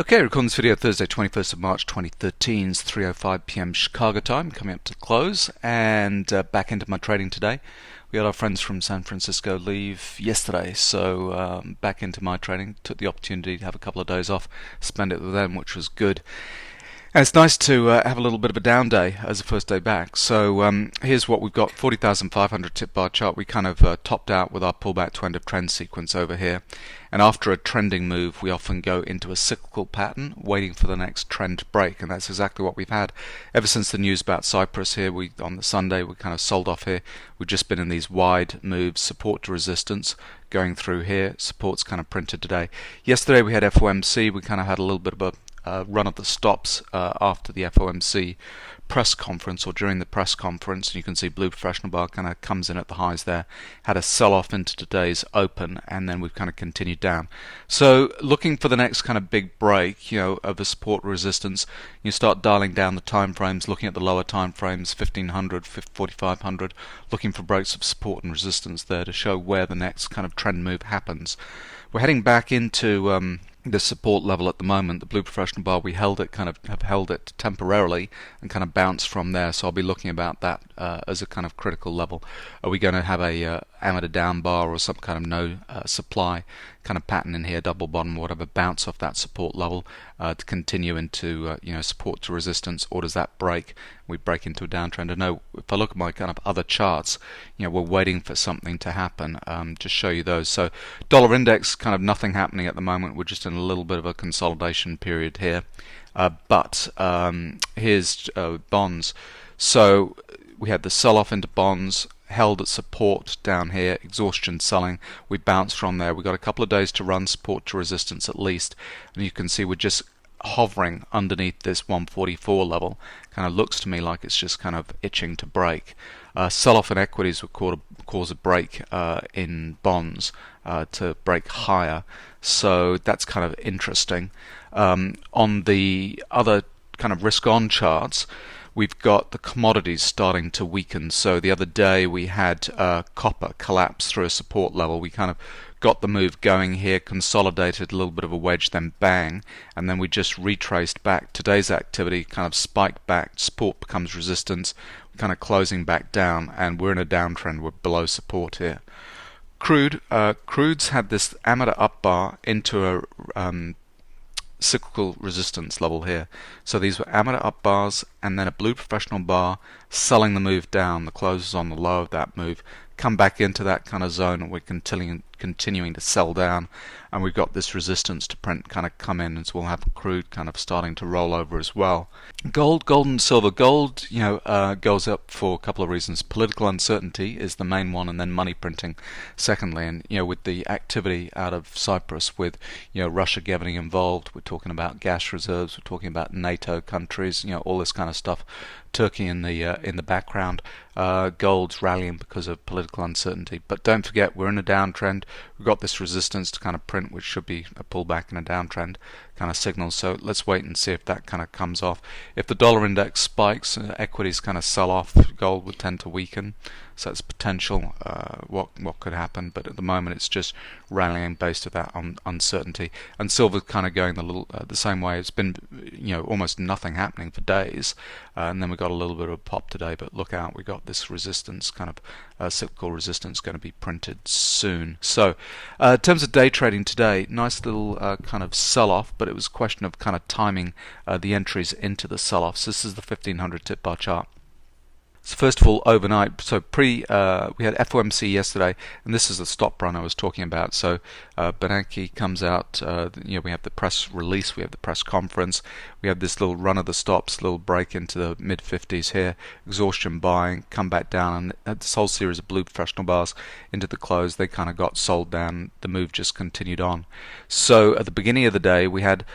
Okay, recording this video Thursday, 21st of March 2013, it's 3:05 p.m. Chicago time, coming up to close, and back into my trading today. We had our friends from San Francisco leave yesterday, so back into my trading. Took the opportunity to have a couple of days off, spend it with them, which was good. And it's nice to have a little bit of a down day as a first day back. So here's what we've got: 40,500 tip bar chart. We kind of topped out with our pullback to end of trend sequence over here. And after a trending move, we often go into a cyclical pattern, waiting for the next trend break. And that's exactly what we've had ever since the news about Cyprus here. On the Sunday, we kind of sold off here. We've just been in these wide moves, support to resistance, going through here. Support's kind of printed today. Yesterday we had FOMC. We kind of had a little bit of a run of the stops after the FOMC press conference, or during the press conference. You can see blue professional bar kind of comes in at the highs there, had a sell-off into today's open, and then we've kind of continued down. So looking for the next kind of big break, of the support resistance, you start dialing down the time frames, looking at the lower time frames, 1500, 4500, looking for breaks of support and resistance there to show where the next kind of trend move happens. We're heading back into the support level at the moment. The blue professional bar, we have held it temporarily and kind of bounced from there, so I'll be looking about that as a kind of critical level. Are we going to have a amateur down bar or some kind of no supply kind of pattern in here, double bottom, whatever, bounce off that support level to continue into support to resistance, or does that break? We break into a downtrend. I know if I look at my kind of other charts, we're waiting for something to happen. Just show you those. So dollar index, kind of nothing happening at the moment. We're just in a little bit of a consolidation period here. But here's bonds. So we had the sell-off into bonds, held at support down here, exhaustion selling. We bounced from there. We've got a couple of days to run support to resistance at least, and you can see we're just hovering underneath this 144 level. Kind of looks to me like it's just kind of itching to break. Sell-off in equities would cause a break in bonds to break higher, so that's kind of interesting. On the other kind of risk-on charts, we've got the commodities starting to weaken. So the other day we had copper collapse through a support level. We kind of got the move going here, consolidated a little bit of a wedge, then bang, and then we just retraced back. Today's activity kind of spiked back, support becomes resistance, we're kind of closing back down, and we're in a downtrend. We're below support here. Crude's had this amateur up bar into a cyclical resistance level here. So these were amateur up bars and then a blue professional bar selling the move down. The close is on the low of that move. Come back into that kind of zone, and we're continuing to sell down, and we've got this resistance to print kind of come in, and so we'll have crude kind of starting to roll over as well. Gold and silver. Gold goes up for a couple of reasons. Political uncertainty is the main one, and then money printing secondly. And with the activity out of Cyprus, with Russia getting involved, we're talking about gas reserves, we're talking about NATO countries, all this kind of stuff. Turkey in the background. Gold's rallying because of political uncertainty. But don't forget, we're in a downtrend. We've got this resistance to kind of print, which should be a pullback in a downtrend kind of signal. So let's wait and see if that kind of comes off. If the dollar index spikes, equities kind of sell off, gold would tend to weaken. So that's potential what could happen. But at the moment, it's just rallying based on that uncertainty. And silver kind of going the same way. It's been almost nothing happening for days, and then we got a little bit of a pop today. But look out, we got this resistance, kind of cyclical resistance, going to be printed soon. So in terms of day trading today, nice little kind of sell-off, but it was a question of kind of timing the entries into the sell-offs. This is the 1500 tip bar chart. So first of all, overnight, so we had FOMC yesterday, and this is the stop run I was talking about. So Bernanke comes out, we have the press release, we have the press conference, we have this little run of the stops, little break into the mid-50s here, exhaustion buying, come back down, and this whole series of blue professional bars into the close, they kind of got sold down, the move just continued on. So at the beginning of the day, we had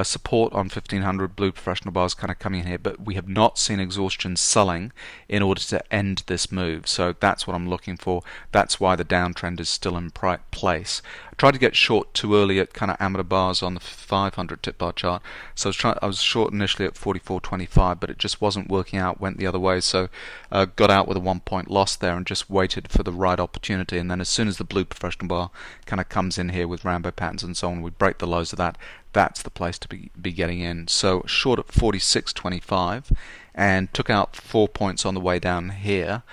support on 1500 blue professional bars kind of coming in here, but we have not seen exhaustion selling in order to end this move. So that's what I'm looking for. That's why the downtrend is still in place. tried to get short too early at kind of amateur bars on the 500 tip bar chart. So I was short initially at 44.25, but it just wasn't working out. Went the other way, so got out with a 1 point loss there and just waited for the right opportunity. And then as soon as the blue professional bar kind of comes in here with rainbow patterns and so on, we break the lows of that. That's the place to be getting in. So short at 46.25 and took out 4 points on the way down here.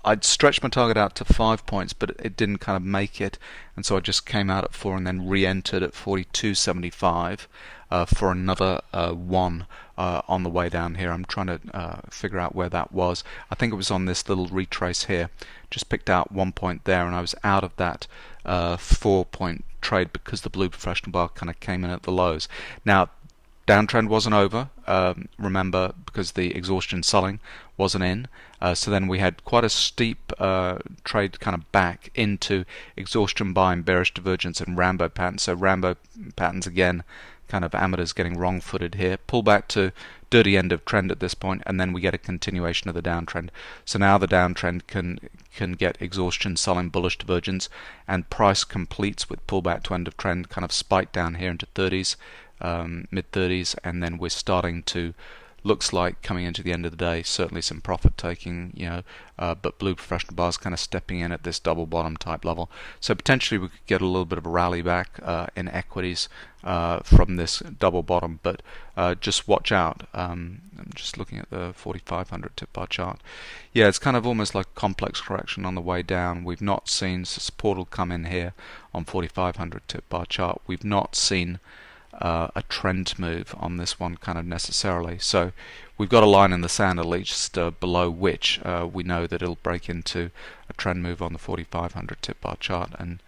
I'd stretched my target out to 5 points, but it didn't kind of make it, and so I just came out at 4 and then re-entered at 42.75 for another 1 on the way down here. I'm trying to figure out where that was. I think it was on this little retrace here. Just picked out 1 point there, and I was out of that 4 point trade because the blue professional bar kind of came in at the lows. Now, downtrend wasn't over, remember, because the exhaustion selling wasn't in. So then we had quite a steep trade kind of back into exhaustion buying, bearish divergence, and rainbow patterns. So rainbow patterns again, kind of amateurs getting wrong-footed here. Pull back to dirty end of trend at this point, and then we get a continuation of the downtrend. So now the downtrend can get exhaustion selling, bullish divergence, and price completes with pullback to end of trend, kind of spike down here into 30s. Mid 30s, and then we're starting to, looks like coming into the end of the day, certainly some profit taking, but blue professional bars kind of stepping in at this double bottom type level. So potentially we could get a little bit of a rally back in equities from this double bottom, but just watch out. I'm just looking at the 4500 tip bar chart. Yeah, it's kind of almost like a complex correction on the way down. We've not seen support will come in here on 4500 tip bar chart. We've not seen a trend move on this one kind of necessarily. So we've got a line in the sand at least below which we know that it'll break into a trend move on the 4500 tip bar chart and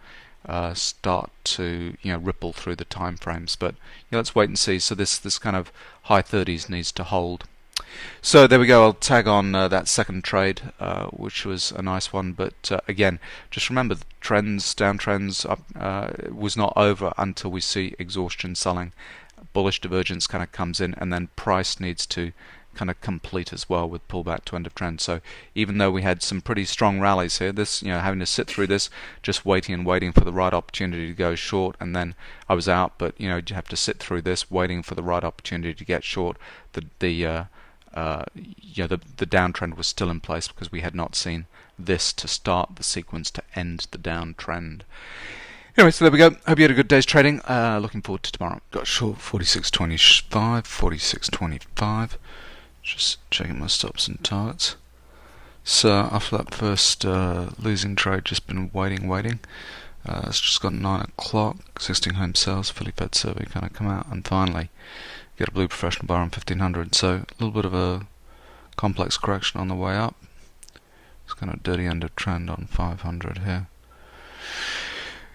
start to ripple through the time frames. But let's wait and see. So this kind of high 30s needs to hold. So there we go. I'll tag on that second trade, which was a nice one. But again, just remember the trends, downtrends, was not over until we see exhaustion selling. Bullish divergence kind of comes in, and then price needs to kind of complete as well with pullback to end of trend. So even though we had some pretty strong rallies here, this having to sit through this, just waiting for the right opportunity to go short, and then I was out. But you have to sit through this, waiting for the right opportunity to get short. The downtrend was still in place because we had not seen this to start the sequence to end the downtrend. Anyway, so there we go. Hope you had a good day's trading. Looking forward to tomorrow. Got short 46.25, 46.25. Just checking my stops and targets. So after that first losing trade, just been waiting. It's just got 9 o'clock. Existing home sales, Philly Fed survey kind of come out, and finally get a blue professional bar on 1500. So a little bit of a complex correction on the way up. It's kind of dirty end of trend on 500 here.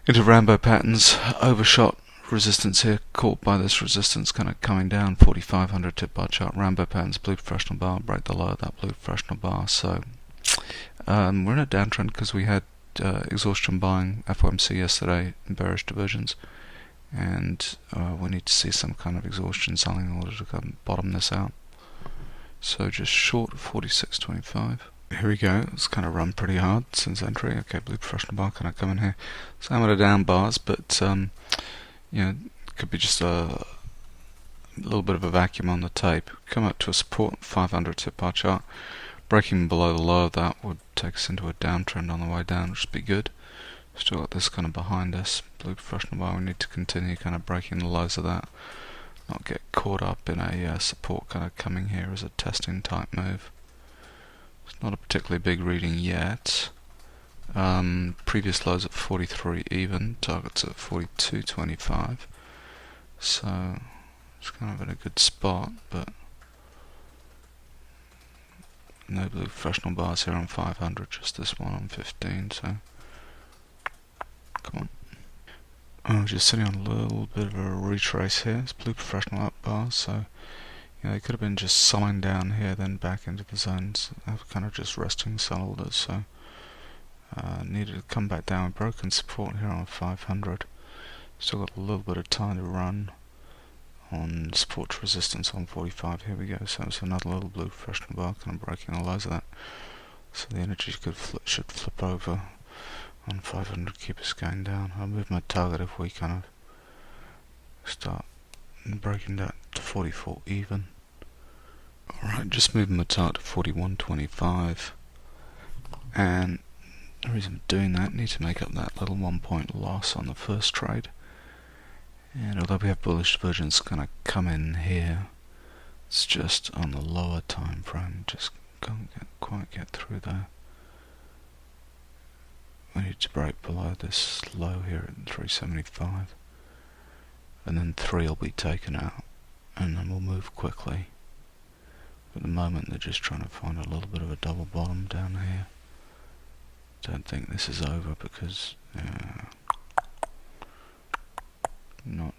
Into rainbow patterns, overshot resistance here, caught by this resistance kind of coming down. 4500 tip bar chart, rainbow patterns, blue professional bar, break the low of that blue professional bar. So we're in a downtrend because we had exhaustion buying FOMC yesterday in bearish divergence, and we need to see some kind of exhaustion selling in order to kind of bottom this out. So just short 46.25. Here we go. It's kind of run pretty hard since entry. Okay, blue professional bar kind of coming here. So I'm at a down bars, but it could be just a little bit of a vacuum on the tape. Come up to a support 500 tip bar chart. Breaking below the low of that would take us into a downtrend on the way down, which would be good. Still got this kind of behind us. Blue professional bar, we need to continue kind of breaking the lows of that. Not get caught up in a support kind of coming here as a testing type move. It's not a particularly big reading yet. Previous lows at 43 even, targets at 42.25. So it's kind of in a good spot, but no blue professional bars here on 500, just this one on 15, so come on. Oh, just sitting on a little bit of a retrace here. It's blue professional up bars, so they could have been just selling down here, then back into the zones. I've kind of just resting sell orders, so needed to come back down. Broken support here on 500. Still got a little bit of time to run on support to resistance on 45. Here we go. So it's another little blue professional bar, kind of breaking the lows of that. So the energy should flip over On 500, keep us going down. I'll move my target if we kind of start breaking that to 44 even. Alright, just moving my target to 41.25, and the reason I'm doing that, I need to make up that little 1 point loss on the first trade. And although we have bullish divergence kind of come in here, it's just on the lower time frame, just can't quite get through there. We need to break below this low here at 375, and then 3 will be taken out, and then we'll move quickly. At the moment they're just trying to find a little bit of a double bottom down here. Don't think this is over because not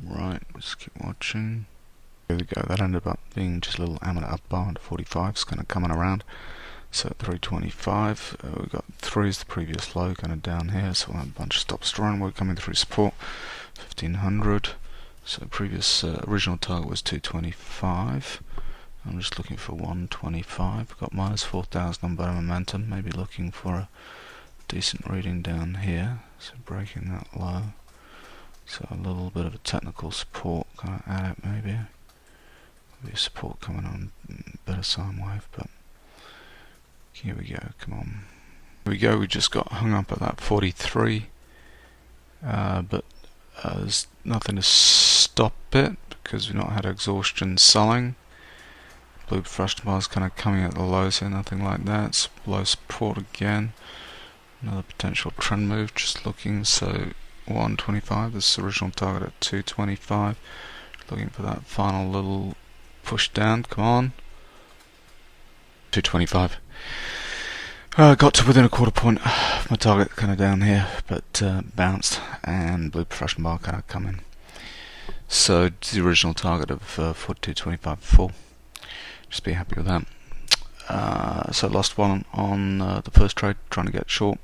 right. Let's keep watching. Here we go. That ended up being just a little Emini up bar into 45. It's kind of coming around. So at 325, we've got 3 is the previous low, kind of down here. So we'll have a bunch of stops drawing. We're coming through support 1500. So previous original target was 225. I'm just looking for 125. Got minus 4,000 on better momentum. Maybe looking for a decent reading down here. So breaking that low. So a little bit of a technical support kind of at it maybe. Maybe support coming on better sine wave, but here we go. Come on. Here we go. We just got hung up at that 43, but there's nothing to stop it because we've not had exhaustion selling. Blue professional bars kind of coming at the lows here, nothing like that. It's below support again. Another potential trend move, just looking. So 125, this is the original target at 225. Looking for that final little push down. Come on. 225. Got to within a quarter point of my target, kind of down here, but bounced, and blue professional bar kind of coming. So the original target of 42.25 full. Just be happy with that. So lost 1 on the first trade, trying to get short,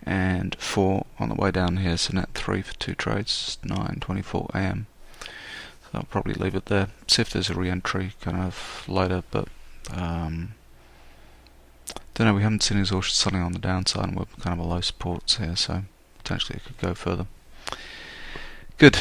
and 4 on the way down here. So net 3 for 2 trades, 9:24 AM. So I'll probably leave it there. See if there's a re-entry kind of later, but don't know. We haven't seen exhaustion selling on the downside, and we're kind of below supports here, so potentially it could go further. Good.